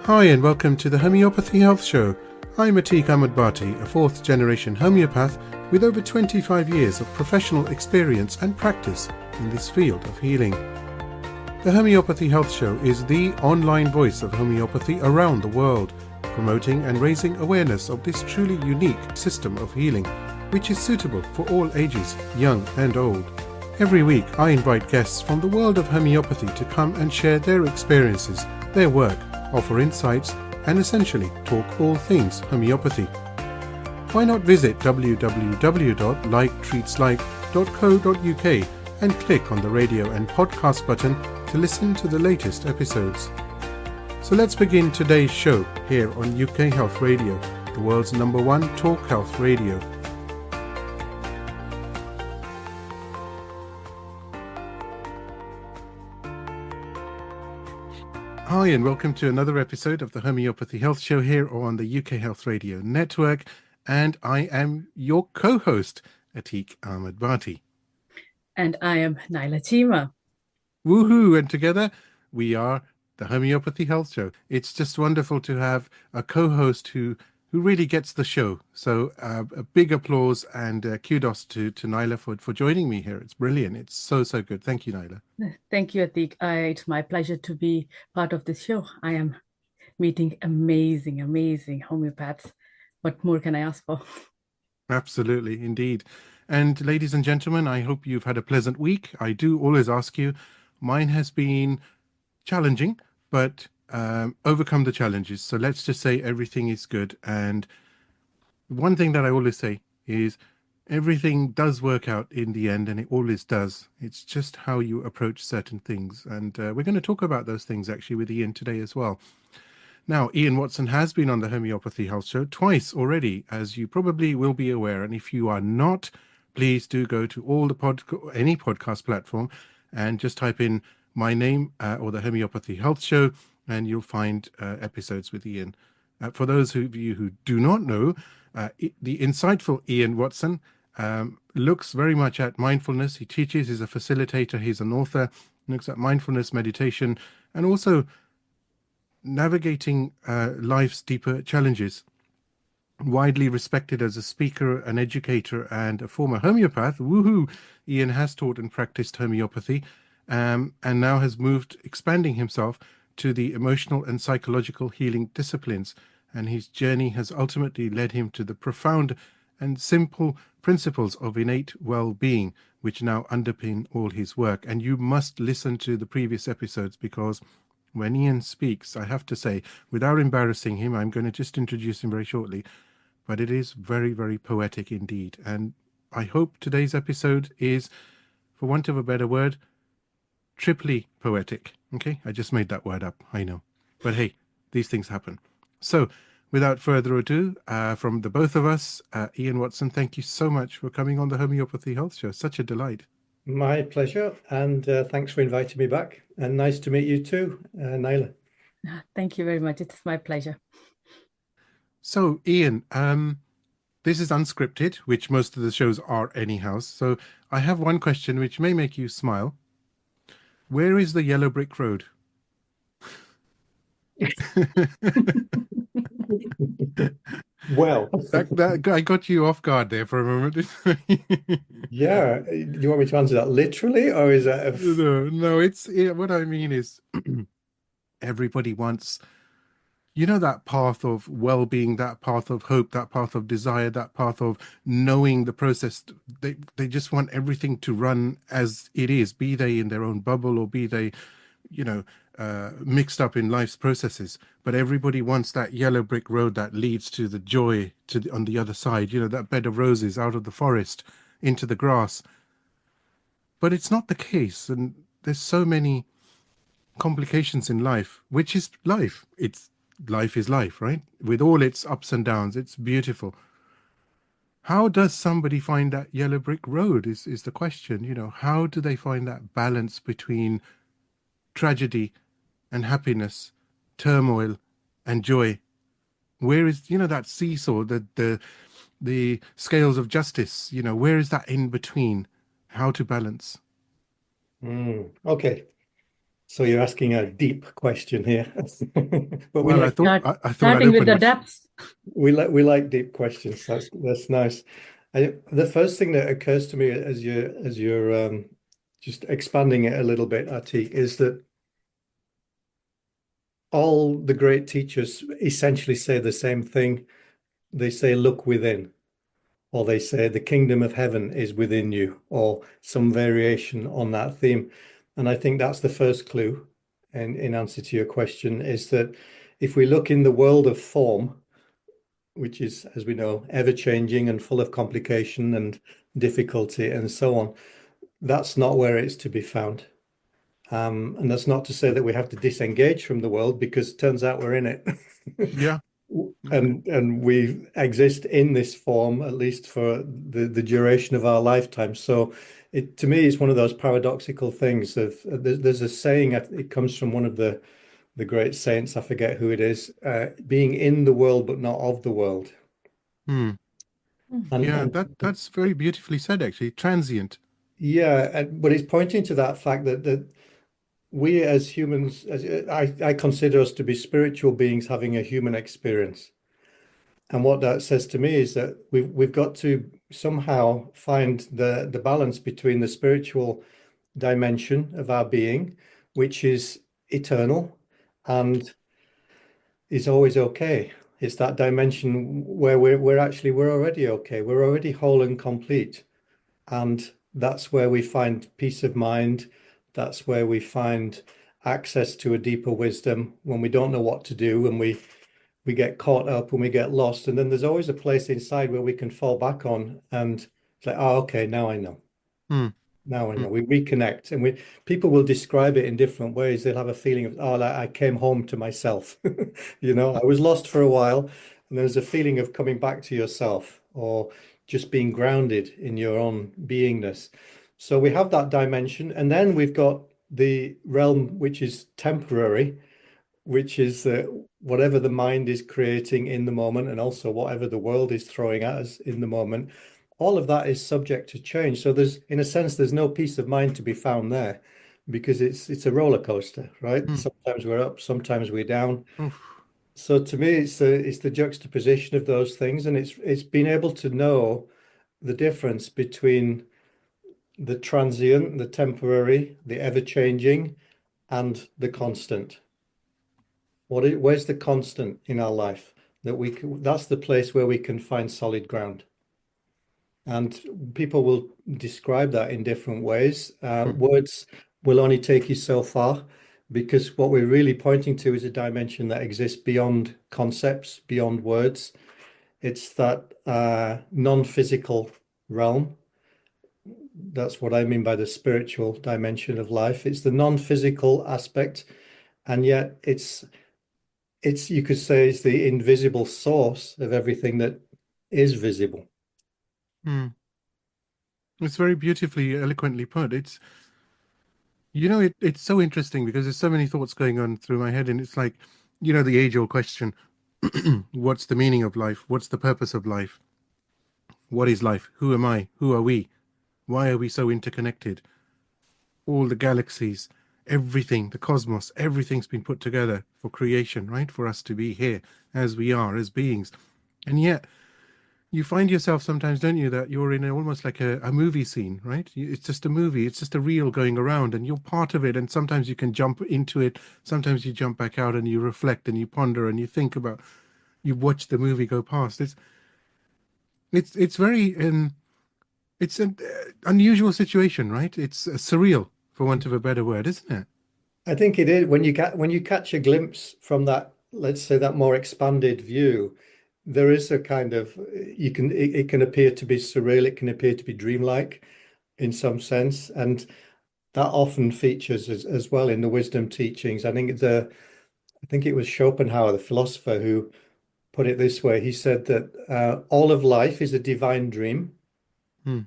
Hi and welcome to the Homeopathy Health Show. I'm Atiq Ahmad Bhatti, a fourth generation homeopath with over 25 years of professional experience and practice in this field of healing. The Homeopathy Health Show is the online voice of homeopathy around the world, promoting and raising awareness of this truly unique system of healing, which is suitable for all ages, young and old. Every week I invite guests from the world of homeopathy to come and share their experiences, their work, offer insights, and essentially talk all things homeopathy. Why not visit www.liketreatslike.co.uk and click on the radio and podcast button to listen to the latest episodes. So let's begin today's show here on UK Health Radio, the world's #1 talk health radio. Hi and welcome to another episode of the Homeopathy Health Show here on the UK Health Radio Network, and I am your co-host, Atiq Ahmad Bhatti. And I am Naila Cheema. Woohoo! And together we are the Homeopathy Health Show. It's just wonderful to have a co-host who really gets the show. So a big applause and kudos to Naila for joining me here. It's brilliant. It's so good. Thank you, Naila. Thank you, Atiq. It's my pleasure to be part of this show. I am meeting amazing homeopaths. What more can I ask for? Absolutely, indeed. And ladies and gentlemen, I hope you've had a pleasant week. I do always ask you. Mine has been challenging, but overcome the challenges. So let's just say everything is good. And one thing that I always say is everything does work out in the end, and it always does. It's just how you approach certain things. And we're going to talk about those things actually with Ian today as well. Now, Ian Watson has been on the Homeopathy Health Show twice already, as you probably will be aware. And if you are not, please do go to all the any podcast platform and just type in my name or the Homeopathy Health Show, and you'll find episodes with Ian. For those of you who do not know, the insightful Ian Watson looks very much at mindfulness. He teaches, he's a facilitator, he's an author, looks at mindfulness, meditation, and also navigating life's deeper challenges. Widely respected as a speaker, an educator, and a former homeopath, woohoo, Ian has taught and practiced homeopathy, and now has moved, expanding himself to the emotional and psychological healing disciplines. And his journey has ultimately led him to the profound and simple principles of innate well-being, which now underpin all his work. And you must listen to the previous episodes, because when Ian speaks, I have to say, without embarrassing him, I'm going to just introduce him very shortly, but it is very poetic indeed. And I hope today's episode is, for want of a better word, triply poetic. Okay, I just made that word up, I know. But hey, these things happen. So, without further ado, from the both of us, Ian Watson, thank you so much for coming on the Homeopathy Health Show. Such a delight. My pleasure, and thanks for inviting me back. And nice to meet you too, Naila. Thank you very much. It's my pleasure. So, Ian, this is unscripted, which most of the shows are anyhow. So I have one question which may make you smile. Where is the yellow brick road? Well, that I got you off guard there for a moment. Yeah, do you want me to answer that literally, or is that No, it's what I mean is everybody wants, that path of well-being, that path of hope, that path of desire, that path of knowing the process. They just want everything to run as it is, be they in their own bubble or be they, mixed up in life's processes. But everybody wants that yellow brick road that leads to the joy on the other side, that bed of roses out of the forest into the grass. But it's not the case. And there's so many complications in life, which is life. Life is life, right? With all its ups and downs, it's beautiful. How does somebody find that yellow brick road is the question. How do they find that balance between tragedy and happiness, turmoil and joy? Where is, that seesaw, the scales of justice, where is that in between? How to balance? Okay. So you're asking a deep question here, but Well, Let's I thought I'd starting with open the with depths. we like deep questions. That's nice. The first thing that occurs to me as you're just expanding it a little bit, Atiq, is that all the great teachers essentially say the same thing. They say, "Look within," or they say, "The kingdom of heaven is within you," or some variation on that theme. And I think that's the first clue, in answer to your question, is that if we look in the world of form, which is, as we know, ever changing and full of complication and difficulty and so on, that's not where it's to be found. And that's not to say that we have to disengage from the world, because it turns out we're in it. yeah. And we exist in this form, at least for the duration of our lifetime. So it, to me, is one of those paradoxical things of there's a saying, it comes from one of the great saints, I forget who it is, being in the world but not of the world. Hmm. Yeah, And that's very beautifully said, actually. Transient. yeah, but it's pointing to that fact that we as humans, as I consider us to be spiritual beings having a human experience. And what that says to me is that we've got to somehow find the balance between the spiritual dimension of our being, which is eternal and is always okay. It's that dimension where we're already okay. We're already whole and complete. And that's where we find peace of mind. That's where we find access to a deeper wisdom when we don't know what to do, when we get caught up, when we get lost. And then there's always a place inside where we can fall back on and it's like, oh, okay, now I know. Hmm. Now I Hmm. know. We reconnect, and we people will describe it in different ways. They'll have a feeling of, oh, like I came home to myself. I was lost for a while, and there's a feeling of coming back to yourself, or just being grounded in your own beingness. So we have that dimension, and then we've got the realm which is temporary, which is whatever the mind is creating in the moment, and also whatever the world is throwing at us in the moment. All of that is subject to change. So there's, in a sense, there's no peace of mind to be found there, because it's a roller coaster, right? Hmm. Sometimes we're up, sometimes we're down. Oof. So to me, it's the juxtaposition of those things, and it's being able to know the difference between the transient, the temporary, the ever-changing, and the constant. Where's the constant in our life that that's the place where we can find solid ground. And people will describe that in different ways. Hmm. Words will only take you so far, because what we're really pointing to is a dimension that exists beyond concepts, beyond words. It's that non-physical realm. That's what I mean by the spiritual dimension of life. It's the non-physical aspect, and yet it's you could say it's the invisible source of everything that is visible. Hmm. It's very beautifully, eloquently put. It's so interesting because there's so many thoughts going on through my head, and it's like, the age-old question, what's the meaning of life? What's the purpose of life? What is life? Who am I? Who are we? Why are we so interconnected? All the galaxies, everything, the cosmos, everything's been put together for creation, right? For us to be here as we are, as beings. And yet, you find yourself sometimes, don't you, that you're in almost like a movie scene, right? It's just a movie, it's just a reel going around, and you're part of it. And sometimes you can jump into it, sometimes you jump back out and you reflect and you ponder and you think about, you watch the movie go past. It's very it's an unusual situation, right? It's surreal, for want of a better word, isn't it? I think it is when you catch a glimpse from that, let's say that more expanded view, there is a kind of it can appear to be surreal, it can appear to be dreamlike in some sense, and that often features as well in the wisdom teachings. I think it was Schopenhauer, the philosopher, who put it this way. He said that all of life is a divine dream. Hmm.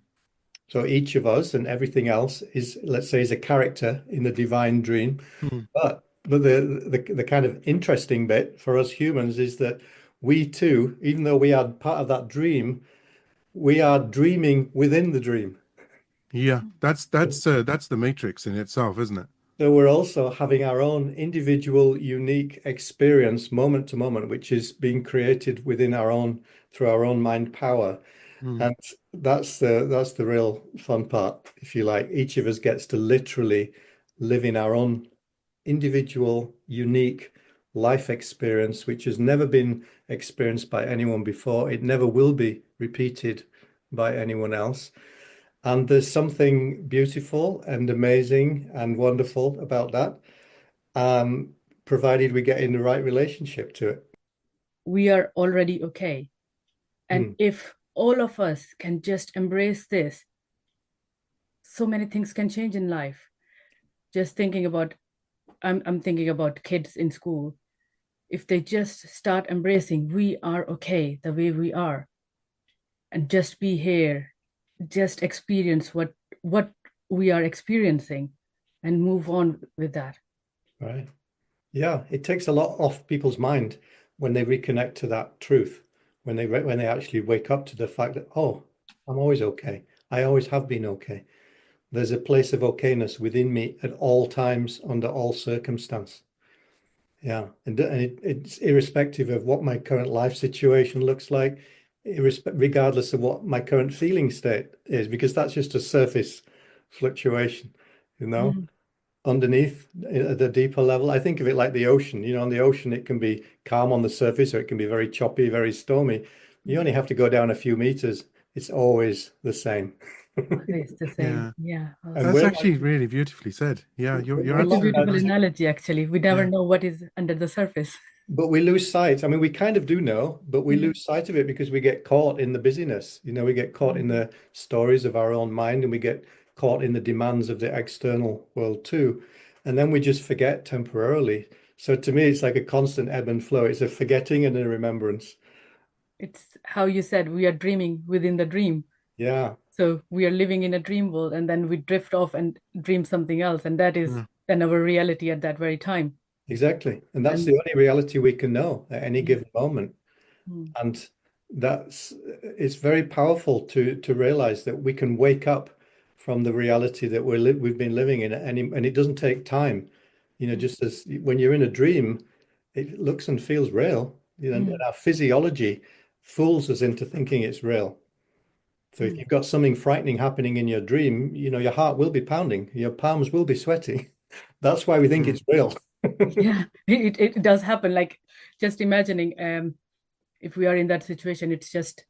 So each of us and everything else is, let's say, is a character in the divine dream. Hmm. But the kind of interesting bit for us humans is that we too, even though we are part of that dream, we are dreaming within the dream. Yeah, that's the Matrix in itself, isn't it? So we're also having our own individual, unique experience moment to moment, which is being created within our own through our own mind power. Mm. And that's the real fun part, if you like. Each of us gets to literally live in our own individual, unique life experience, which has never been experienced by anyone before. It never will be repeated by anyone else. And there's something beautiful and amazing and wonderful about that, provided we get in the right relationship to it. We are already okay. And Hmm. if all of us can just embrace this, so many things can change in life. Just thinking about, I'm thinking about kids in school. If they just start embracing, we are okay the way we are, and just be here, just experience what we are experiencing, and move on with that. Right. Yeah, it takes a lot off people's mind when they reconnect to that truth, when they actually wake up to the fact that, oh, I'm always okay. I always have been okay. There's a place of okayness within me at all times, under all circumstance. Yeah, and it's irrespective of what my current life situation looks like, regardless of what my current feeling state is, because that's just a surface fluctuation, you know. Mm. Underneath at the deeper level, I think of it like the ocean. On the ocean, it can be calm on the surface, or it can be very choppy, very stormy. You only have to go down a few meters. It's always the same. It's the same. Yeah, Yeah, And that's awesome. actually really beautifully said. Yeah, you're we're It's a like absolutely that beautiful right. too. analogy, actually. We never Yeah. know what is under the surface. But we lose sight. I mean, we kind of do know, but we Mm. lose sight of it because we get caught in the busyness. We get caught in the stories of our own mind, and we get caught in the demands of the external world too. And then we just forget temporarily. So to me, it's like a constant ebb and flow. It's a forgetting and a remembrance. It's how you said, we are dreaming within the dream. Yeah, So we are living in a dream world, and then we drift off and dream something else. And that is Yeah. then our reality at that very time. exactly. And that's And the only reality we can know at any mm, given moment. mm, And it's very powerful to realize that we can wake up from the reality that we've been living in, and it doesn't take time. mm, Just as when you're in a dream, it looks and feels real. And mm, our physiology fools us into thinking it's real. So if mm. you've got something frightening happening in your dream, your heart will be pounding, your palms will be sweating. That's why we think Mm. it's real. Yeah, it does happen. Like, just imagining, if we are in that situation, it's just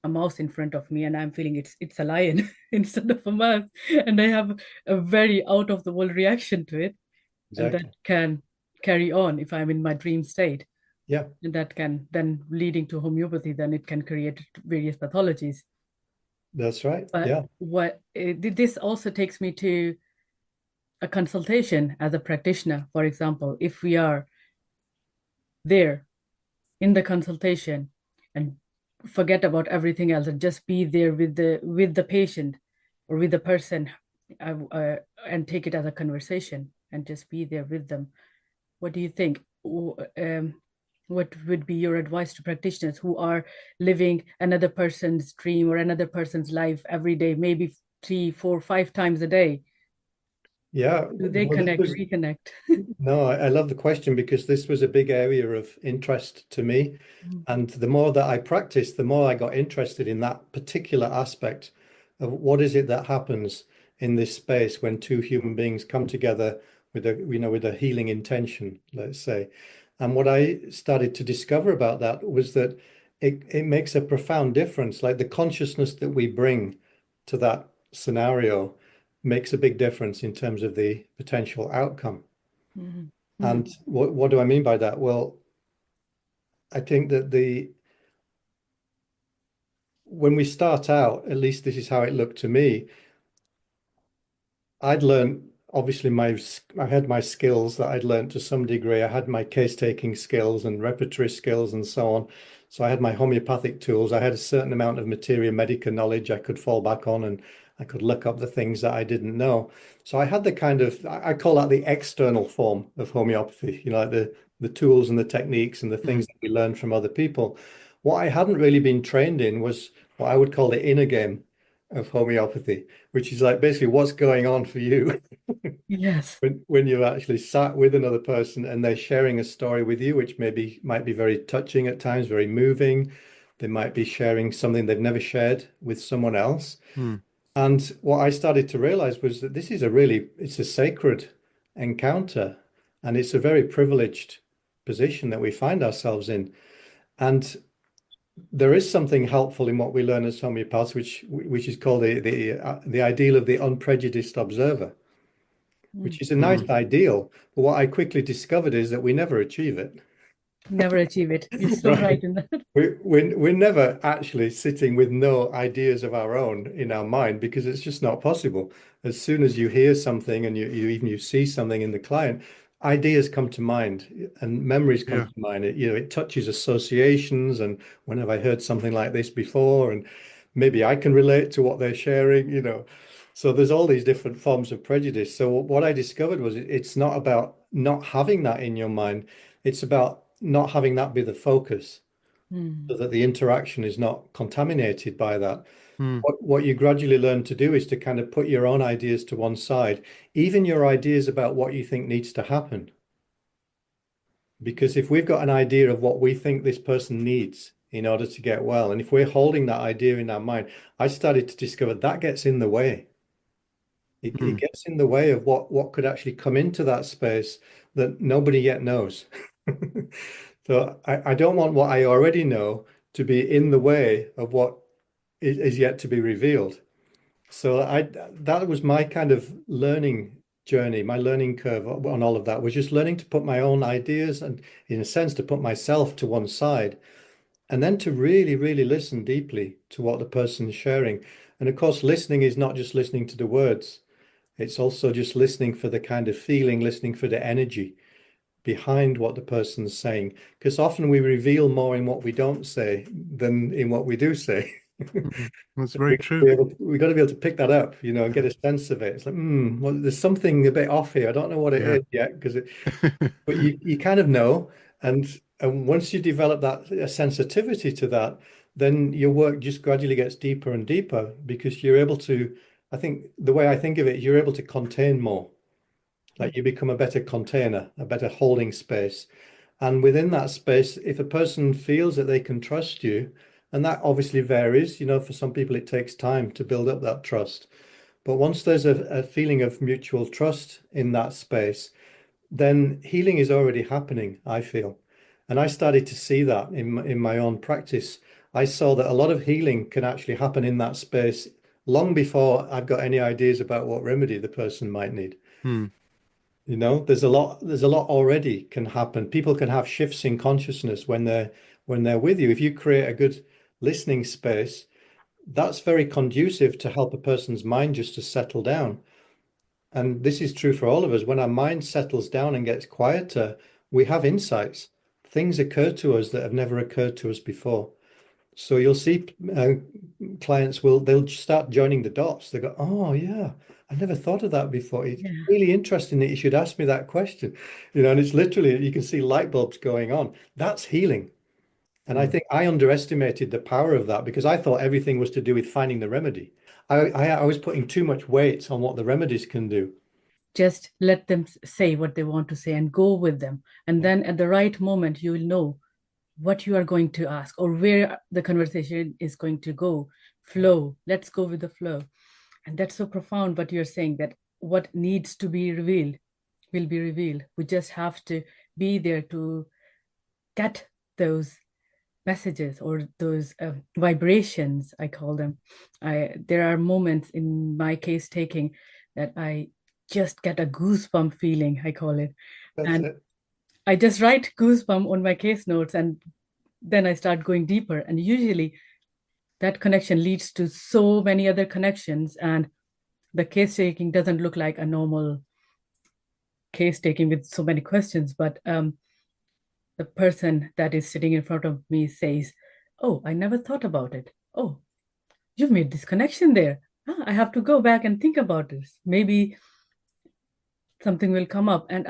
a mouse in front of me, and I'm feeling it's a lion instead of a mouse, and I have a very out of the world reaction to it, and that Exactly. can carry on if I'm in my dream state, Yeah, and that can then leading to homeopathy. Then it can create various pathologies. that's right. But Yeah. this also takes me to a consultation as a practitioner. For example, if we are there in the consultation and forget about everything else and just be there with the patient or with the person, and take it as a conversation and just be there with them. What do you think? What would be your advice to practitioners who are living another person's dream or another person's life every day, maybe 3, 4, 5 times a day? Yeah. Do they Well, this connect, was reconnect? No, I love the question because this was a big area of interest to me. And the more that I practiced, the more I got interested in that particular aspect of what is it that happens in this space when two human beings come together with a healing intention, let's say. And what I started to discover about that was that it makes a profound difference. Like the consciousness that we bring to that scenario makes a big difference in terms of the potential outcome. Mhm. And Mhm. what do I mean by that? Well, I think that when we start out, at least this is how it looked to me, I'd learned obviously I had my skills that I'd learned to some degree. I had my case taking skills and repertory skills and so on. So I had my homeopathic tools. I had a certain amount of materia medica knowledge I could fall back on, and I could look up the things that I didn't know. So I had the kind of, I call that the external form of homeopathy, like the tools and the techniques and the Mm. things that we learned from other people. What I hadn't really been trained in was what I would call the inner game. of homeopathy, which is like basically what's going on for you Yes. when you've actually sat with another person and they're sharing a story with you, which might be very touching at times, very moving. They might be sharing something they've never shared with someone else. Hmm. And what I started to realize was that it's a sacred encounter, and it's a very privileged position that we find ourselves in. And there is something helpful in what we learn as homeopaths, which is called the ideal of the unprejudiced observer, Mm. which is a Hmm. nice ideal. But what I quickly discovered is that we never achieve it. Never achieve it. You're so Right. right in that. We're never actually sitting with no ideas of our own in our mind because it's just not possible. As soon as you hear something and you see something in the client, ideas come to mind and memories come Yeah. to mind. It touches associations, and when have I heard something like this before? And maybe I can relate to what they're sharing. So there's all these different forms of prejudice. So what I discovered was it's not about not having that in your mind. It's about not having that be the focus Mm. so that the interaction is not contaminated by that. Hmm. What you gradually learn to do is to kind of put your own ideas to one side, even your ideas about what you think needs to happen. Because if we've got an idea of what we think this person needs in order to get well, and if we're holding that idea in our mind, I started to discover that gets in the way. It Hmm. gets in the way of what could actually come into that space that nobody yet knows. So I don't want what I already know to be in the way of what is yet to be revealed. So that was my kind of learning journey, my learning curve on all of that was just learning to put my own ideas and, in a sense, to put myself to one side, and then to really, really listen deeply to what the person's sharing. And of course, listening is not just listening to the words. It's also just listening for the kind of feeling, listening for the energy behind what the person's saying. Because often we reveal more in what we don't say than in what we do say. Hmm. That's very true. We got to be able to pick that up, and get a sense of it. It's like, well, there's something a bit off here. I don't know what it Yeah. is yet, but you kind of know. And once you develop that a sensitivity to that, then your work just gradually gets deeper and deeper because you're able to, I think the way I think of it, you're able to contain more. Like you become a better container, a better holding space. And within that space, if a person feels that they can trust you, and that obviously varies, for some people it takes time to build up that trust. But once there's a feeling of mutual trust in that space, then healing is already happening, I feel. And I started to see that in my own practice. I saw that a lot of healing can actually happen in that space long before I've got any ideas about what remedy the person might need. Hmm. There's a lot already can happen. People can have shifts in consciousness when they're with you. If you create a good listening space, that's very conducive to help a person's mind just to settle down. And this is true for all of us. When our mind settles down and gets quieter, we have insights. Things occur to us that have never occurred to us before. So you'll see clients they'll start joining the dots. They go, oh yeah, I never thought of that before. It's Yeah. really interesting that you should ask me that question. And it's literally, you can see light bulbs going on. That's healing. And I Hmm. think I underestimated the power of that because I thought everything was to do with finding the remedy. I was putting too much weight on what the remedies can do. Just let them say what they want to say and go with them. And then at the right moment, you will know what you are going to ask or where the conversation is going to go. Flow. Let's go with the flow. And that's so profound what you're saying, that what needs to be revealed will be revealed. We just have to be there to get those messages or those vibrations, I call them. There are moments in my case taking that I just get a goosebump feeling, I call it. That's And it. I just write goosebump on my case notes, and then I start going deeper. And usually that connection leads to so many other connections. And the case taking doesn't look like a normal case taking with so many questions, but the person that is sitting in front of me says, "Oh, I never thought about it. Oh, you've made this connection there. Ah, I have to go back and think about this. Maybe something will come up." And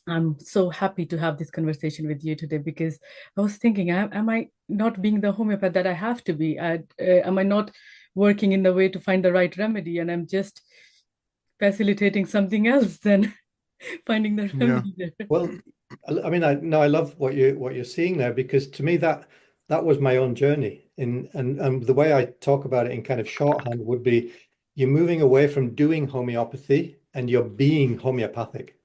I'm so happy to have this conversation with you today because I was thinking, am I not being the homeopath that I have to be? Am I not working in the way to find the right remedy, and I'm just facilitating something else than finding the Yeah. remedy there. Well, I mean, I love what you're seeing there, because to me that was my own journey. And the way I talk about it in kind of shorthand would be, you're moving away from doing homeopathy and you're being homeopathic.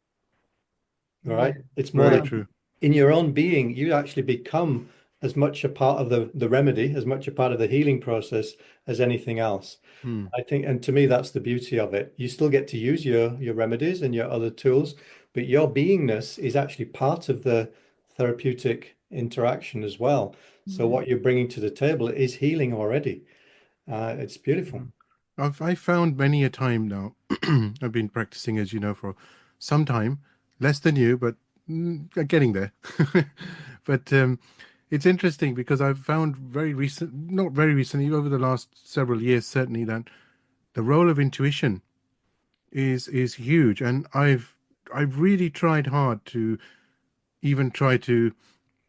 All right. Yeah. It's more Very Yeah. that true. in your own being, you actually become as much a part of the remedy, as much a part of the healing process as anything else. Hmm. I think, and to me, that's the beauty of it. You still get to use your remedies and your other tools, but your beingness is actually part of the therapeutic interaction as well. So Yeah. what you're bringing to the table is healing already. It's beautiful. I found many a time now. I've been practicing, as you know, for some time, less than you, but getting there. But it's interesting because I've found not very recently, over the last several years, certainly, that the role of intuition is huge, and I've really tried hard to even try to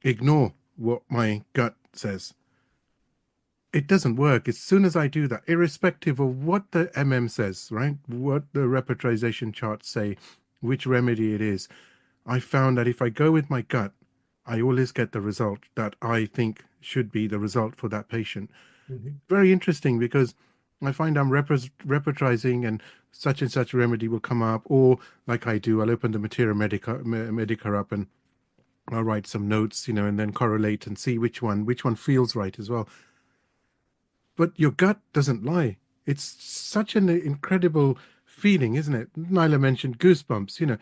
ignore what my gut says. It doesn't work. As soon as I do that, irrespective of what the says, right? What the repetization charts say, which remedy it is, I found that if I go with my gut, I always get the result that I think should be the result for that patient. Mhm. Very interesting, because I find I'm repetizing and such remedy will come up, or like I do, I'll open the Medica up and I'll write some notes, and then correlate and see which one feels right as well. But your gut doesn't lie. It's such an incredible feeling, isn't it? Nyla mentioned goosebumps.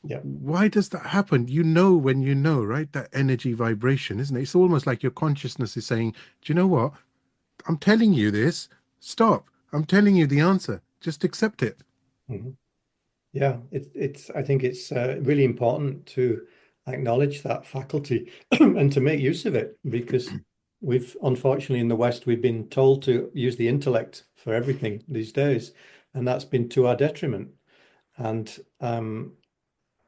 Yeah. Why does that happen? You know when you know, right? That energy vibration, isn't it? It's almost like your consciousness is saying, do you know what? I'm telling you this. Stop. I'm telling you the answer. Just accept it. Mhm. Yeah, I think it's really important to acknowledge that faculty and to make use of it, because we've, unfortunately, in the West, we've been told to use the intellect for everything these days, and that's been to our detriment. And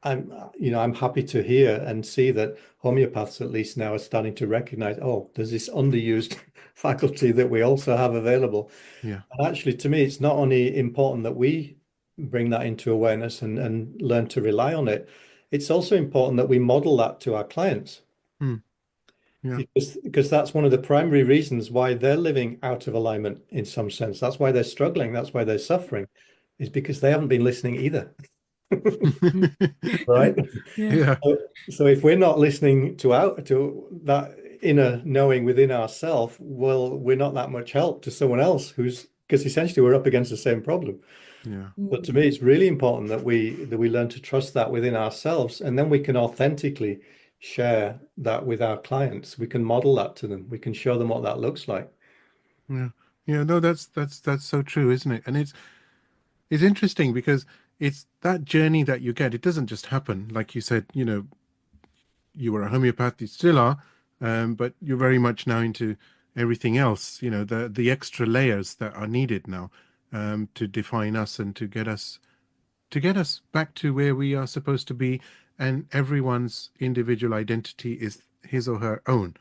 I'm happy to hear and see that homeopaths at least now are starting to recognize, oh, there's this underused faculty that we also have available. Yeah. And actually, to me, it's not only important that we bring that into awareness and learn to rely on it, it's also important that we model that to our clients, Hmm. Yeah. because that's one of the primary reasons why they're living out of alignment in some sense. That's why they're struggling. That's why they're suffering, is because they haven't been listening either. Right? Yeah. Yeah. So if we're not listening to that inner knowing within ourselves, well, we're not that much help to someone else, because essentially we're up against the same problem. Yeah. But to me, it's really important that we learn to trust that within ourselves, and then we can authentically share that with our clients. We can model that to them. We can show them what that looks like. Yeah. Yeah. No, that's so true, isn't it? And it's interesting because it's that journey that you get. It doesn't just happen. Like you said, you were a homeopath, you still are, but you're very much now into everything else. The extra layers that are needed now, to define us and to get us back to where we are supposed to be. And everyone's individual identity is his or her own.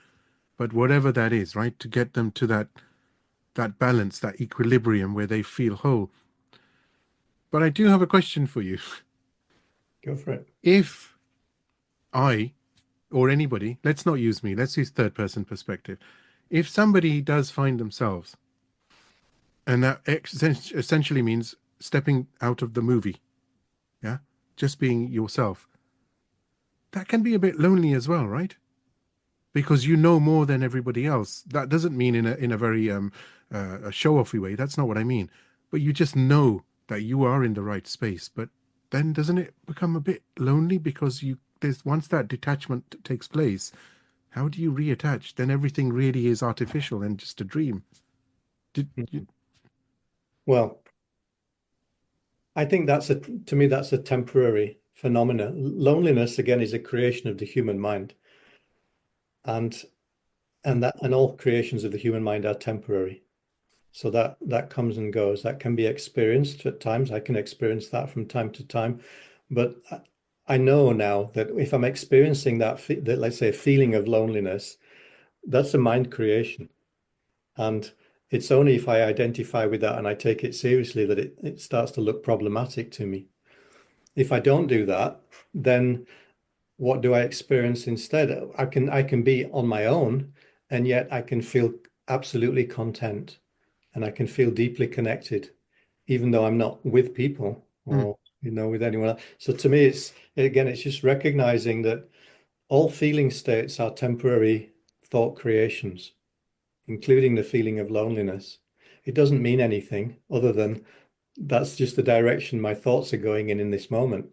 But whatever that is, right, to get them to that balance, that equilibrium where they feel whole. But I do have a question for you. Go for it. If I or anybody, let's not use me, let's use third person perspective. If somebody does find themselves, and that essentially means stepping out of the movie, yeah, just being yourself, that can be a bit lonely as well, right? Because you know more than everybody else. That doesn't mean in a very a show-offy way. That's not what I mean. But you just know that you are in the right space. But then doesn't it become a bit lonely because there's once that detachment takes place, how do you reattach? Then everything really is artificial and just a dream. Did you? Well, I think to me, that's a temporary phenomena. Loneliness, again, is a creation of the human mind. And and all creations of the human mind are temporary. So that comes and goes. That can be experienced at times. I can experience that from time to time. But I know now that if I'm experiencing let's say, a feeling of loneliness, that's a mind creation. And It's only if I identify with that and I take it seriously that it starts to look problematic to me. If I don't do that, then what do I experience instead? I can be on my own, and yet I can feel absolutely content and I can feel deeply connected, even though I'm not with people Mm. or with anyone else. So to me, it's just recognizing that all feeling states are temporary thought creations, including the feeling of loneliness. It doesn't mean anything other than that's just the direction my thoughts are going in this moment.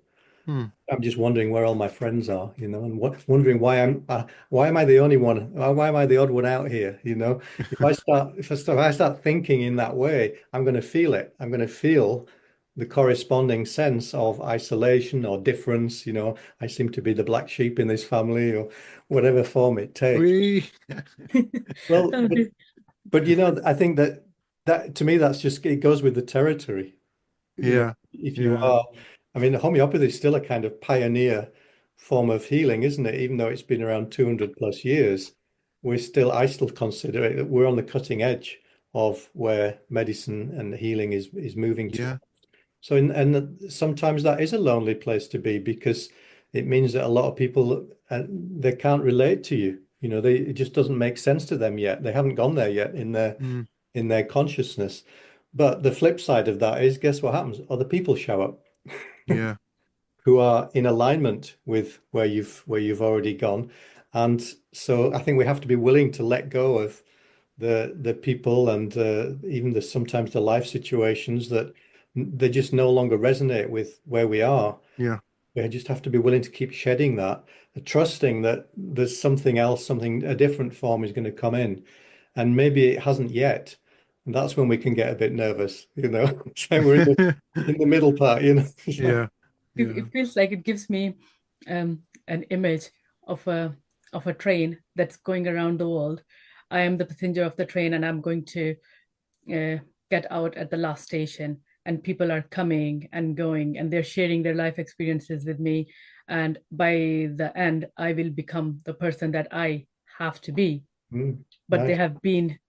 Mm. I'm just wondering where all my friends are, and wondering why am I the only one? Why am I the odd one out here? If I start thinking in that way, I'm going to feel it. I'm going to feel the corresponding sense of isolation or difference. I seem to be the black sheep in this family, or whatever form it takes. We, Well, Oh, but I think that to me that's just it goes with the territory. yeah, If you yeah, are, I mean, homeopathy is still a kind of pioneer form of healing, isn't it? Even though it's been around 200 plus years, I still consider it, we're on the cutting edge of where medicine and healing is moving to. yeah, So, and sometimes that is a lonely place to be because it means that a lot of people, they can't relate to you. It just doesn't make sense to them yet. They haven't gone there yet mm, in their consciousness. But the flip side of that is, guess what happens? Other people show up yeah, who are in alignment with where you've already gone. And so I think we have to be willing to let go of the people and even sometimes the life situations that they just no longer resonate with where we are. yeah. We just have to be willing to keep shedding that, trusting that there's something else, a different form is going to come in. And maybe it hasn't yet. And that's when we can get a bit nervous, So we're in the middle part. It's like, Yeah, yeah, it feels like it gives me an image of a train that's going around the world. I am the passenger of the train, and I'm going to get out at the last station, and people are coming and going, and they're sharing their life experiences with me. And by the end, I will become the person that I have to be. But they nice. have been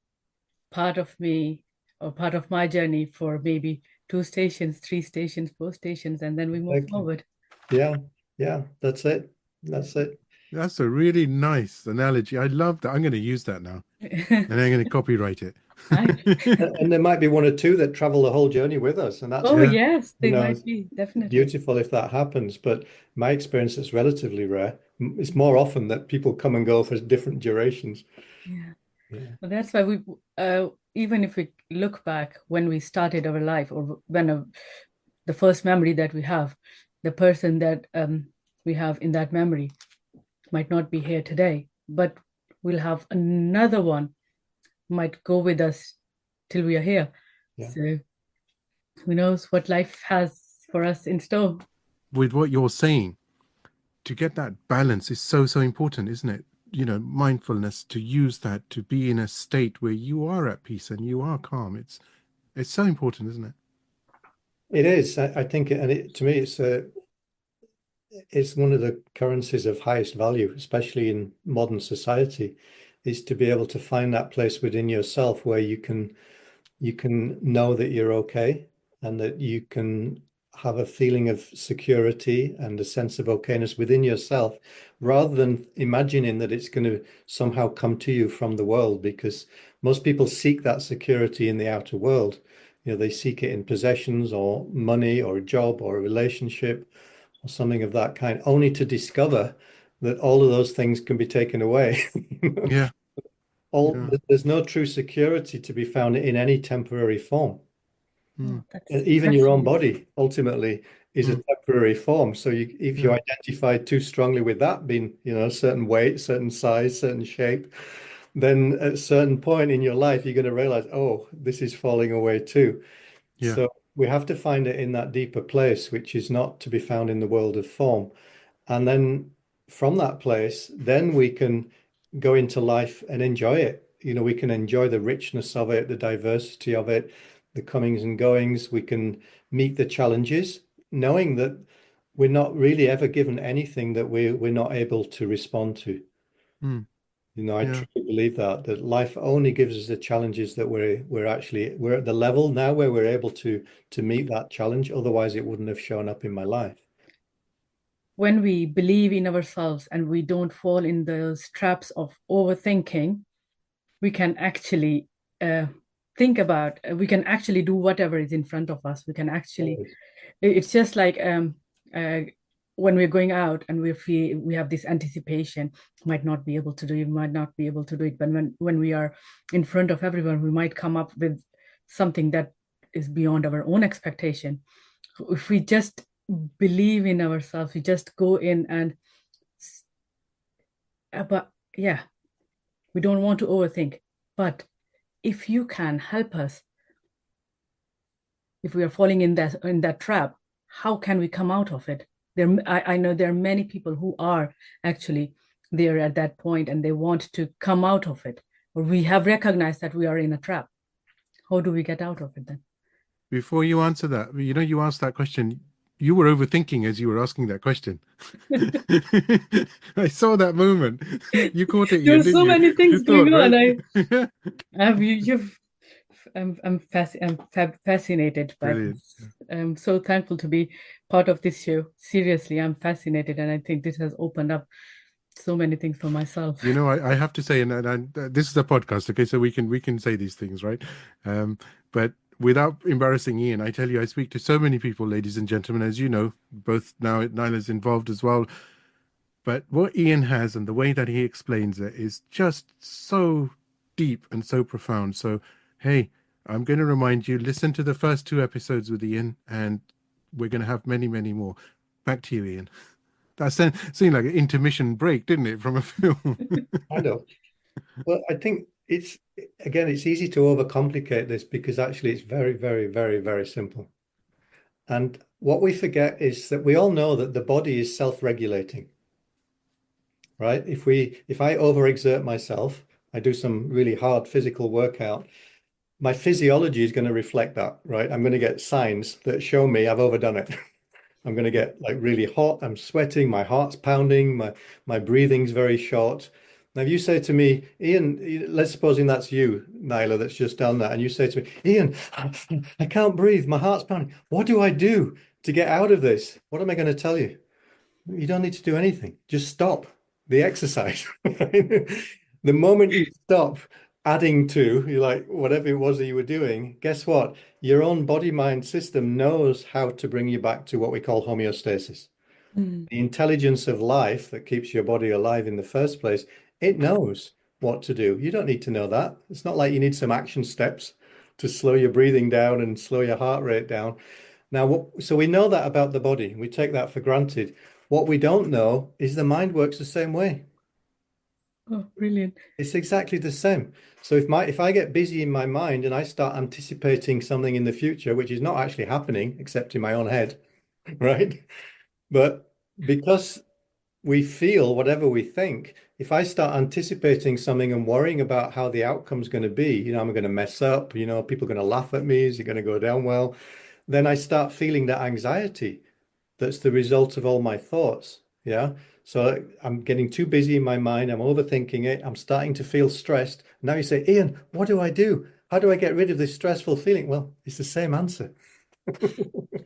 part of me or part of my journey for maybe 2 stations, 3 stations, 4 stations, and then we move Exactly. forward. Yeah, yeah, that's it. That's it. that's a really nice analogy. I love that. I'm going to use that now, and I'm going to copyright it. Nice. And there might be one or two that travel the whole journey with us, and that's Oh, Yeah, yes, you they know might be, definitely. beautiful if that happens. But my experience is relatively rare. It's more often that people come and go for different durations. Yeah. Yeah. Well, that's why even if we look back when we started our life, or when the first memory that we have, the person that we have in that memory might not be here today, but we'll have another one might go with us till we are here. Yeah. So who knows what life has for us in store. with what you're saying, to get that balance is so, so important, isn't it? Mindfulness, to use that to be in a state where you are at peace and you are calm. It's so important, isn't it? It is. I think, to me, it's one of the currencies of highest value, especially in modern society, is to be able to find that place within yourself where you can know that you're okay and that you can have a feeling of security and a sense of okayness within yourself rather than imagining that it's going to somehow come to you from the world, because most people seek that security in the outer world. They seek it in possessions or money or a job or a relationship or something of that kind, only to discover that all of those things can be taken away. Yeah, All yeah. there's no true security to be found in any temporary form. Mm, Oh, that's Even your own fascinating. body ultimately is a mm, temporary form. So if you yeah, identify too strongly with that being, a certain weight, certain size, certain shape, then at a certain point in your life, you're going to realize, oh, this is falling away too. yeah. So we have to find it in that deeper place, which is not to be found in the world of form. And then from that place, then we can go into life and enjoy it. We can enjoy the richness of it, the diversity of it, the comings and goings. We can meet the challenges, knowing that we're not really ever given anything that we're not able to respond to. Mm. You know, I Yeah. truly believe that life only gives us the challenges that we're at the level now where we're able to meet that challenge. Otherwise, it wouldn't have shown up in my life. When we believe in ourselves and we don't fall in those traps of overthinking, we can actually we can actually do whatever is in front of us. We can actually, Always. it's just like uh, when we're going out and we have this anticipation, might not be able to do it, might not be able to do it, but when we are in front of everyone, we might come up with something that is beyond our own expectation. If we just believe in ourselves, we just go in and but yeah, we don't want to overthink. But if you can help us, if we are falling in that trap, how can we come out of it? I know there are many people who are actually there at that point and they want to come out of it. Or we have recognized that we are in a trap. How do we get out of it then? Before you answer that, you asked that question. You were overthinking as you were asking that question. I saw that moment. You caught it, There are Ian, didn't so you? many You things thought, going on. right? I'm fascinated by Brilliant. this. I'm so thankful to be part of this show. Seriously, I'm fascinated, and I think this has opened up so many things for myself. I have to say, and this is a podcast, okay, so we can say these things, right? But without embarrassing Ian, I tell you, I speak to so many people, ladies and gentlemen, as you know, both now Nyla's involved as well. But what Ian has and the way that he explains it is just so deep and so profound. So, hey, I'm going to remind you, listen to the first 2 episodes with Ian, and we're going to have many, many more. Back to you, Ian. That seemed like an intermission break, didn't it, from a film? I know. Well, I think it's easy to overcomplicate this because actually it's very, very, very, very simple. And what we forget is that we all know that the body is self-regulating, right? If I overexert myself, I do some really hard physical workout, my physiology is going to reflect that, right? I'm going to get signs that show me I've overdone it. I'm going to get like really hot. I'm sweating. My heart's pounding. My breathing's very short. Now, if you say to me, Ian, let's supposing that's you, Naila, that's just done that, and you say to me, Ian, I can't breathe. My heart's pounding. What do I do to get out of this? What am I going to tell you? You don't need to do anything. Just stop the exercise. The moment you stop adding to, you like whatever it was that you were doing, guess what? Your own body-mind system knows how to bring you back to what we call homeostasis. Mm. The intelligence of life that keeps your body alive in the first place, it knows what to do. You don't need to know that. It's not like you need some action steps to slow your breathing down and slow your heart rate down. Now, so we know that about the body. We take that for granted. What we don't know is the mind works the same way. Oh, brilliant. It's exactly the same. So if I get busy in my mind and I start anticipating something in the future, which is not actually happening except in my own head, right? But because we feel whatever we think, if I start anticipating something and worrying about how the outcome's going to be, I'm going to mess up, people are going to laugh at me, is it going to go down well? Then I start feeling that anxiety that's the result of all my thoughts. Yeah. So I'm getting too busy in my mind. I'm overthinking it. I'm starting to feel stressed. Now you say, Ian, what do I do? How do I get rid of this stressful feeling? Well, it's the same answer.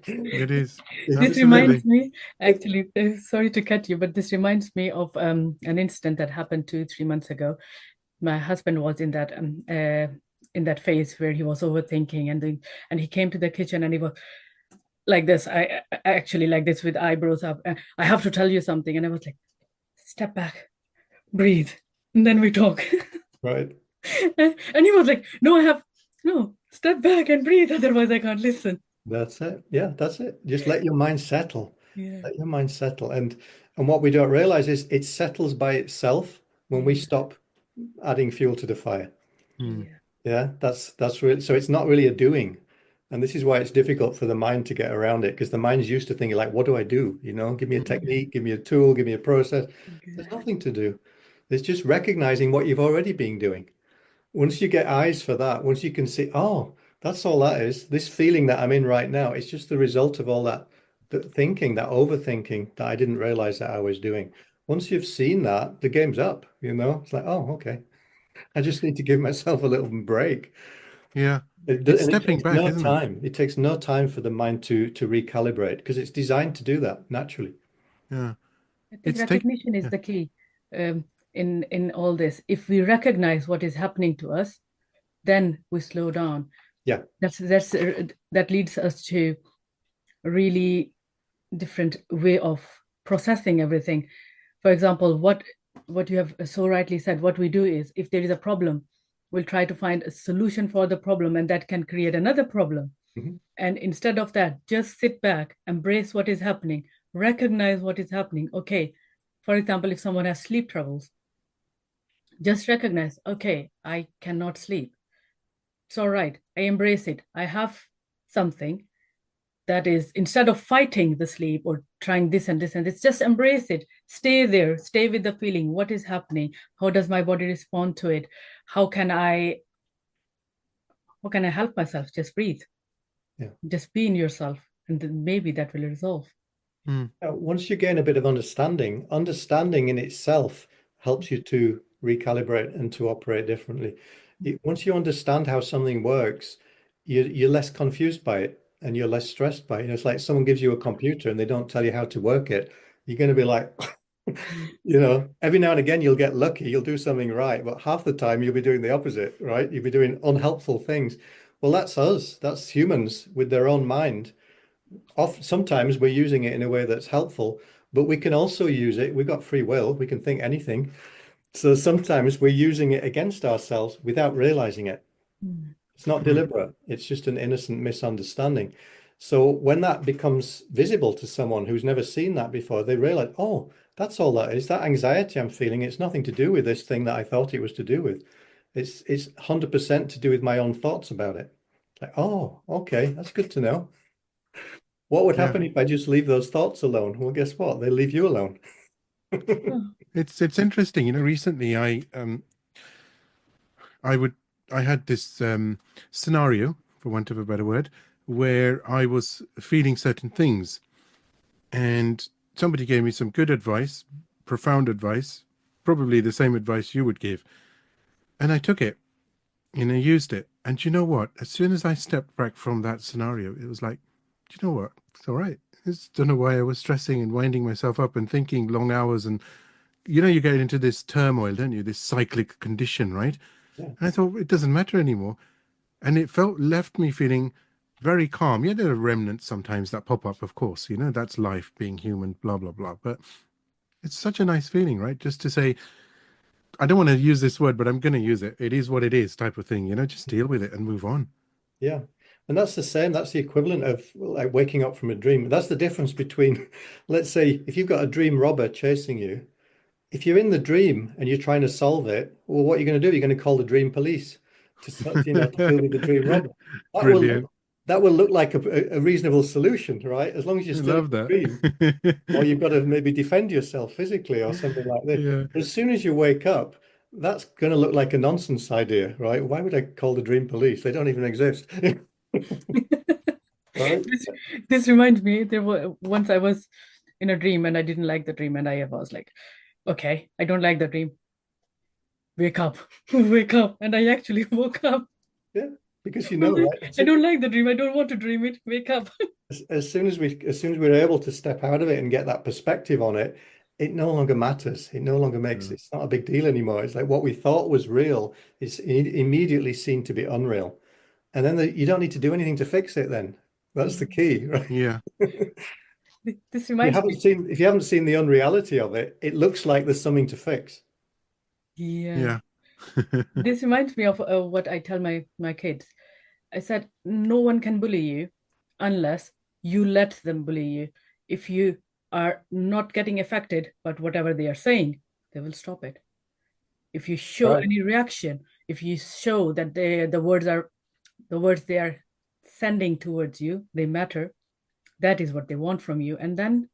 It is. This Absolutely. reminds me, actually, sorry to cut you, but this reminds me of an incident that happened 2, 3 months ago. My husband was in that phase where he was overthinking, and he came to the kitchen and he was like this. I actually like this with eyebrows up. I have to tell you something, and I was like, step back, breathe, and then we talk. Right. And he was like, no, step back and breathe, otherwise I can't listen. That's it. Yeah, that's it. Just let your mind settle. Yeah. Let your mind settle. And what we don't realize is it settles by itself when we Yeah. stop adding fuel to the fire. Hmm. Yeah. Yeah, that's really, so it's not really a doing. And this is why it's difficult for the mind to get around it, because the mind's used to thinking like, what do I do? Give me a technique, give me a tool, give me a process. There's nothing to do. It's just recognizing what you've already been doing. Once you get eyes for that, once you can see, oh, that's all that is. This feeling that I'm in right now, it's just the result of all that thinking, that overthinking that I didn't realize that I was doing. once you've seen that, the game's up, you know? It's like, oh, okay. I just need to give myself a little break. Yeah. It's And it stepping takes back, no isn't it? time. It takes no time for the mind to recalibrate because it's designed to do that naturally. Yeah. I think It's take recognition is yeah. the key in all this. If we recognize what is happening to us, then we slow down. Yeah. That leads us to a really different way of processing everything. For example, what you have so rightly said, what we do is if there is a problem, we'll try to find a solution for the problem, and that can create another problem. Mhm. And instead of that, just sit back, embrace what is happening, recognize what is happening. Okay, for example, if someone has sleep troubles, just recognize, okay, I cannot sleep. It's all right. I embrace it. I have something that is, instead of fighting the sleep or trying this and this and this, just embrace it. Stay there. Stay with the feeling. What is happening? How does my body respond to it? How can I help myself? Just breathe. Yeah. Just be in yourself, and then maybe that will resolve. Mm. Once you gain a bit of understanding, understanding in itself helps you to recalibrate and to operate differently. Once you understand how something works, you're less confused by it and you're less stressed by it. It's like someone gives you a computer and they don't tell you how to work it. You're going to be like, you know, every now and again you'll get lucky, you'll do something right, but half the time you'll be doing the opposite, right? You'll be doing unhelpful things. Well, that's us. That's humans with their own mind. Sometimes we're using it in a way that's helpful, but we can also use it. We've got free will. We can think anything. So sometimes we're using it against ourselves without realizing it. Mm. It's not Mm. deliberate. It's just an innocent misunderstanding. So when that becomes visible to someone who's never seen that before, they realize, oh, that's all that is. That anxiety I'm feeling, it's nothing to do with this thing that I thought it was to do with. It's 100% to do with my own thoughts about it. Like, oh, okay, that's good to know. What would Yeah. happen if I just leave those thoughts alone? Well, guess what? They leave you alone. Oh. It's interesting. Recently I would I had this scenario, for want of a better word, where I was feeling certain things, and somebody gave me some good advice, profound advice, probably the same advice you would give, and I took it and I used it. And you know what? As soon as I stepped back from that scenario, it was like, do you know what? It's all right. I just don't know why I was stressing and winding myself up and thinking long hours. And you get into this turmoil, don't you? This cyclic condition, right? Yeah. And I thought it doesn't matter anymore. And it left me feeling very calm. Yeah, there are remnants sometimes that pop up, of course. That's life, being human, blah, blah, blah. But it's such a nice feeling, right? Just to say, I don't want to use this word, but I'm going to use it. It is what it is, type of thing. Just deal with it and move on. Yeah. And that's the same. That's the equivalent of like waking up from a dream. That's the difference between, let's say, if you've got a dream robber chasing you, if you're in the dream and you're trying to solve it, well, what are you going to do? You're going to call the dream police to deal with the dream robber. That will Brilliant. look, that will look like a reasonable solution, right? As long as you're I still in love the dream, that. or you've got to maybe defend yourself physically or something like this. Yeah. But as soon as you wake up, that's going to look like a nonsense idea, right? Why would I call the dream police? They don't even exist. Right? this, this reminds me, there was once I was in a dream and I didn't like the dream, and I was like, okay, I don't like the dream. Wake up, wake up. And I actually woke up. Yeah, because I was like, right? I don't like the dream. I don't want to dream it. Wake up. As soon as we're able to step out of it and get that perspective on it, it no longer matters. It no longer makes Mm. it's not a big deal anymore. It's like what we thought was real is immediately seen to be unreal. And then you don't need to do anything to fix it then. That's the key, right? Yeah. This reminds me. If you haven't seen the unreality of it, it looks like there's something to fix. Yeah. Yeah. This reminds me of what I tell my kids. I said, no one can bully you unless you let them bully you. If you are not getting affected by whatever they are saying, they will stop it. If you show Right. any reaction, if you show that the words they are sending towards you, they matter, that is what they want from you. And then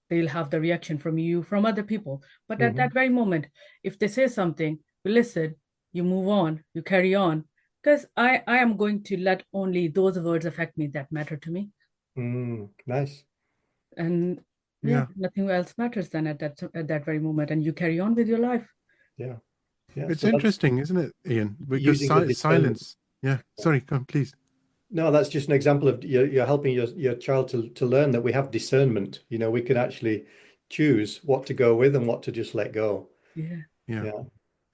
they'll have the reaction from you, from other people. But at that Mhm. very moment, if they say something, you listen, you move on, you carry on. Because I am going to let only those words affect me that matter to me. Nice. And Yeah, Yeah. nothing else matters then at that very moment, and you carry on with your life. Yeah. Yeah. It's So that's interesting, isn't it, Ian? Because using the discernment. silence. Yeah. Sorry, come, please. No, that's just an example of you're helping your child to learn that we have discernment. You know, we can actually choose what to go with and what to just let go. Yeah. Yeah. Yeah.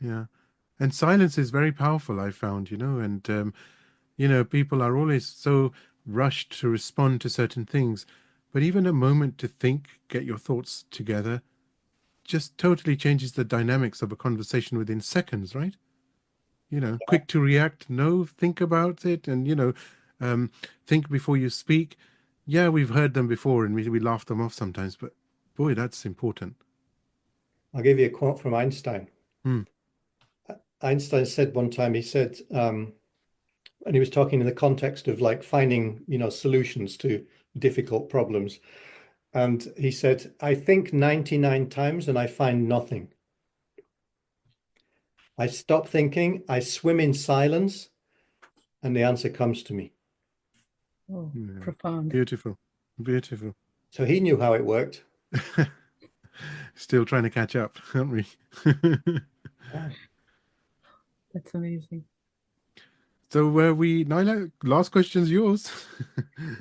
Yeah. And silence is very powerful, I found, and people are always so rushed to respond to certain things, but even a moment to think, get your thoughts together, just totally changes the dynamics of a conversation within seconds, right? Quick to react, no, think about it, and um, think before you speak. Yeah, we've heard them before, and we laugh them off sometimes, but boy, that's important. I'll give you a quote from Einstein. Hmm. Einstein said one time, he said, and he was talking in the context of like finding, solutions to difficult problems. And he said, I think 99 times and I find nothing. I stop thinking, I swim in silence, and the answer comes to me. Oh, Yeah. profound. Beautiful, beautiful. So he knew how it worked. Still trying to catch up, aren't we? Yeah. That's amazing. So Naila, last question's yours.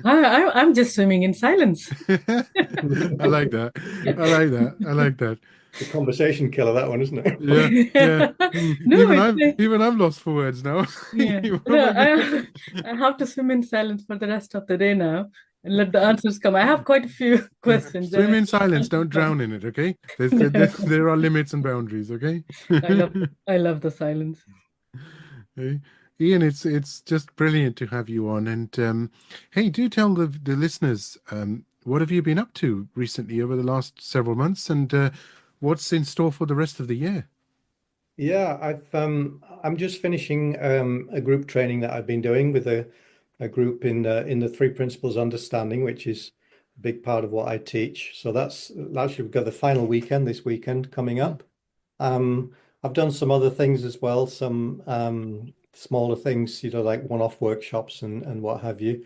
I'm just swimming in silence. I like that. I like that. I like that. The conversation killer, that one, isn't it? Yeah, yeah. No, Even it's I'm even I'm lost for words now. yeah. You No, probably I have to swim in silence for the rest of the day now and let the answers come. I have quite a few questions. swim And in silence. Don't drown in it. Okay. There are limits and boundaries. Okay. I love I love the silence. Hey, Ian, it's just brilliant to have you on. And hey, do tell the listeners what have you been up to recently over the last several months, and what's in store for the rest of the year? Yeah, I'm just finishing a group training that I've been doing with a group in the Three Principles Understanding, which is a big part of what I teach. So that's actually we've got the final weekend this weekend coming up. Um, I've done some other things as well, some smaller things, like one-off workshops and what have you.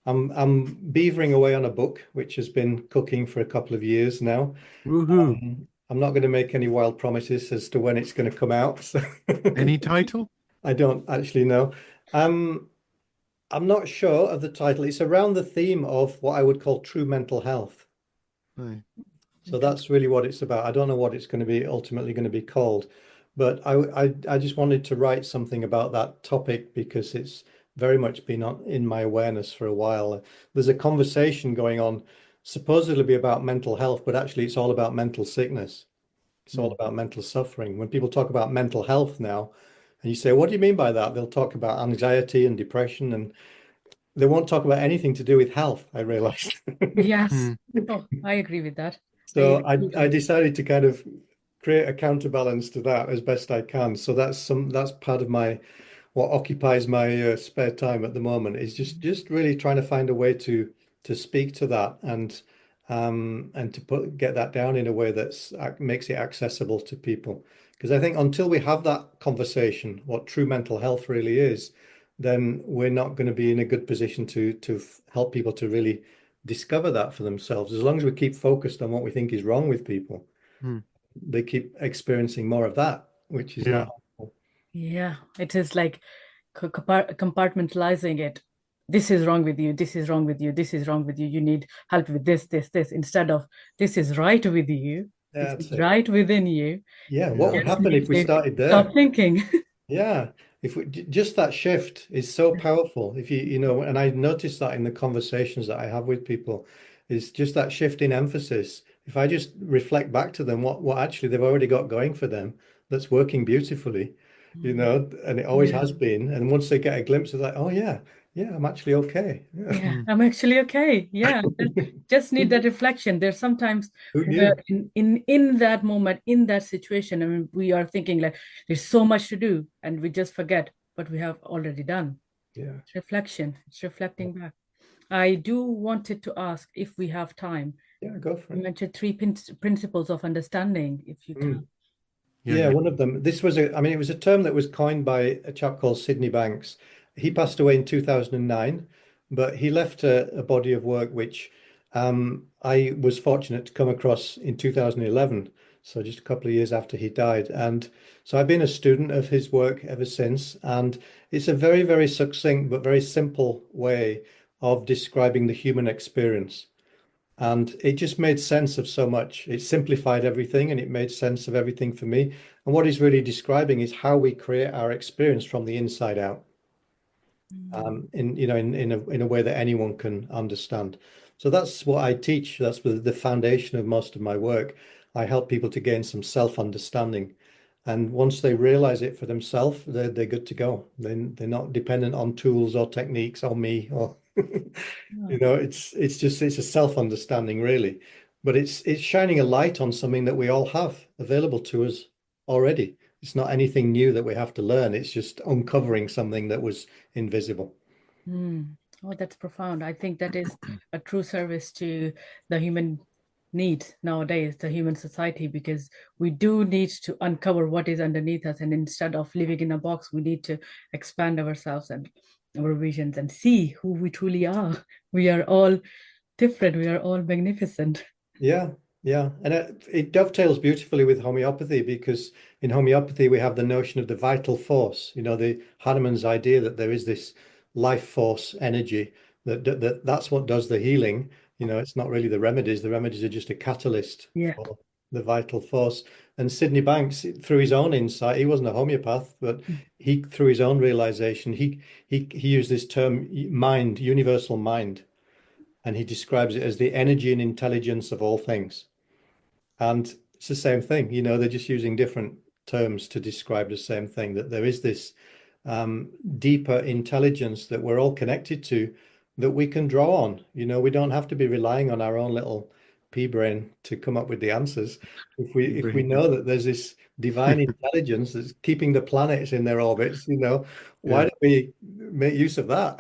I'm beavering away on a book which has been cooking for a couple of years now. Woohoo! I'm not going to make any wild promises as to when it's going to come out. So Any title? I don't actually know. Um, I'm not sure of the title. It's around the theme of what I would call true mental health. Right. So that's really what it's about. I don't know what it's going to be ultimately going to be called, but I just wanted to write something about that topic because it's very much been in my awareness for a while. There's a conversation going on, supposedly be about mental health, but actually it's all about mental sickness. It's all about mental suffering. When people talk about mental health now, and you say, what do you mean by that? They'll talk about anxiety and depression, and they won't talk about anything to do with health, I realized. Yes. Hmm. Oh, I agree with that. So I Totally. decided to kind of create a counterbalance to that as best I can. So that's part of my what occupies my spare time at the moment is just really trying to find a way to speak to that and to get that down in a way that's makes it accessible to people. Because I think until we have that conversation, what true mental health really is, then we're not going to be in a good position to help people to really discover that for themselves. As long as we keep focused on what we think is wrong with people, Hmm. they keep experiencing more of that, which is Yeah. not helpful. Yeah, it is like compartmentalizing it. This is wrong with you. This is wrong with you. This is wrong with you. You need help with this, instead of this is right with you. This That's is it. right within you. Yeah, what Yeah. would Just happen need if we to started stop there? thinking. Yeah, if we just that shift is so powerful. If and I notice that in the conversations that I have with people, is just that shift in emphasis. If I just reflect back to them what actually they've already got going for them, that's working beautifully, and it always Yeah. has been. And once they get a glimpse of that, oh yeah, yeah, I'm actually okay. Yeah. Yeah, Hmm. I'm actually okay. Yeah, just need that reflection. There's sometimes Who where knew? in that moment, in that situation, I mean, we are thinking like there's so much to do, and we just forget what we have already done. Yeah. It's reflection. It's reflecting back. I do wanted to ask if we have time. Yeah, go for You it. mentioned three principles of understanding, if you can. Mm. Yeah. Yeah, Yeah. one of them. I mean, it was a term that was coined by a chap called Sydney Banks. He passed away in 2009, but he left a body of work which I was fortunate to come across in 2011, so just a couple of years after he died. And so I've been a student of his work ever since. And it's a very, very succinct but very simple way of describing the human experience. And it just made sense of so much. It simplified everything and it made sense of everything for me. And what he's really describing is how we create our experience from the inside out, in a way that anyone can understand. So that's what I teach. That's the foundation of most of my work. I help people to gain some self-understanding. And once they realize it for themselves, they're good to go. They're not dependent on tools or techniques or me or it's a self-understanding really. But it's shining a light on something that we all have available to us already. It's not anything new that we have to learn. It's just uncovering something that was invisible. Oh, that's profound. I think that is a true service to the human need nowadays, the human society, because we do need to uncover what is underneath us. And instead of living in a box, we need to expand ourselves and our visions and see who we truly are. We are all different. We are all magnificent. Yeah. And it dovetails beautifully with homeopathy, because in homeopathy, we have the notion of the vital force, the Hahnemann's idea that there is this life force energy that's what does the healing. It's not really the remedies. The remedies are just a catalyst for the vital force. And Sydney Banks, through his own insight, he wasn't a homeopath, but he, through his own realization, he used this term mind, universal mind, and he describes it as the energy and intelligence of all things. And it's the same thing, they're just using different terms to describe the same thing, that there is this deeper intelligence that we're all connected to, that we can draw on. We don't have to be relying on our own little pea brain to come up with the answers. If we know that there's this divine intelligence that's keeping the planets in their orbits, why don't we make use of that?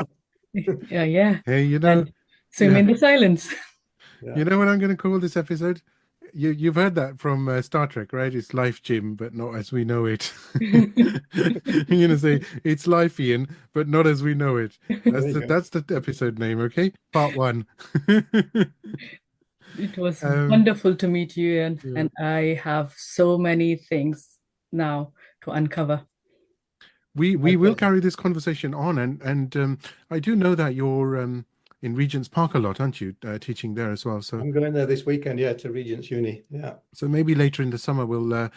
Yeah. Hey, And swim in the silence. You know what I'm going to call this episode? You've heard that from Star Trek, right? It's life, Jim, but not as we know it. You're going to say it's life, Ian, but not as we know it. That's the episode name, okay? Part 1. It was wonderful to meet you, and I have so many things now to uncover. We will carry this conversation on, and I do know that you're in Regent's Park a lot, aren't you? Teaching there as well. So I'm going there this weekend, to Regent's Uni. Yeah. So maybe later in the summer we'll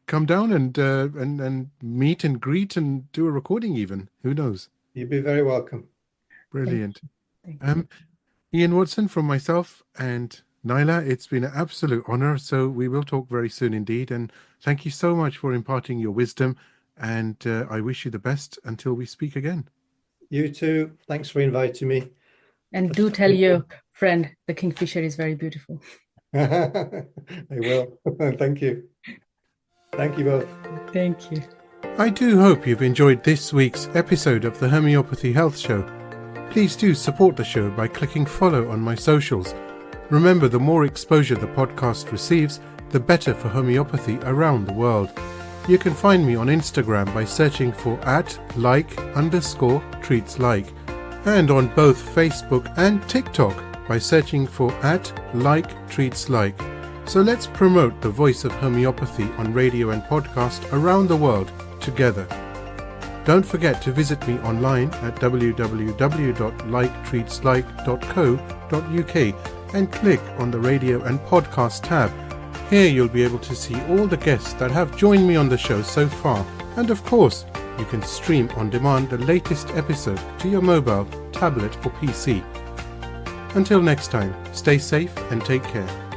come down and meet and greet and do a recording even. Who knows? You'd be very welcome. Brilliant. Thank you. Ian Watson, from myself and Naila, it's been an absolute honor. So we will talk very soon indeed. And thank you so much for imparting your wisdom. And I wish you the best until we speak again. You too. Thanks for inviting me. And do tell your friend the kingfisher is very beautiful. I will. Thank you. Thank you both. Thank you. I do hope you've enjoyed this week's episode of the Homeopathy Health Show. Please do support the show by clicking follow on my socials. Remember, the more exposure the podcast receives, the better for homeopathy around the world. You can find me on Instagram by searching for @like_treatslike, and on both Facebook and TikTok by searching for @like_treatslike. So let's promote the voice of homeopathy on radio and podcast around the world together. Don't forget to visit me online at www.liketreatslike.co.uk and click on the radio and podcast tab. Here you'll be able to see all the guests that have joined me on the show so far. And of course, you can stream on demand the latest episode to your mobile, tablet or PC. Until next time, stay safe and take care.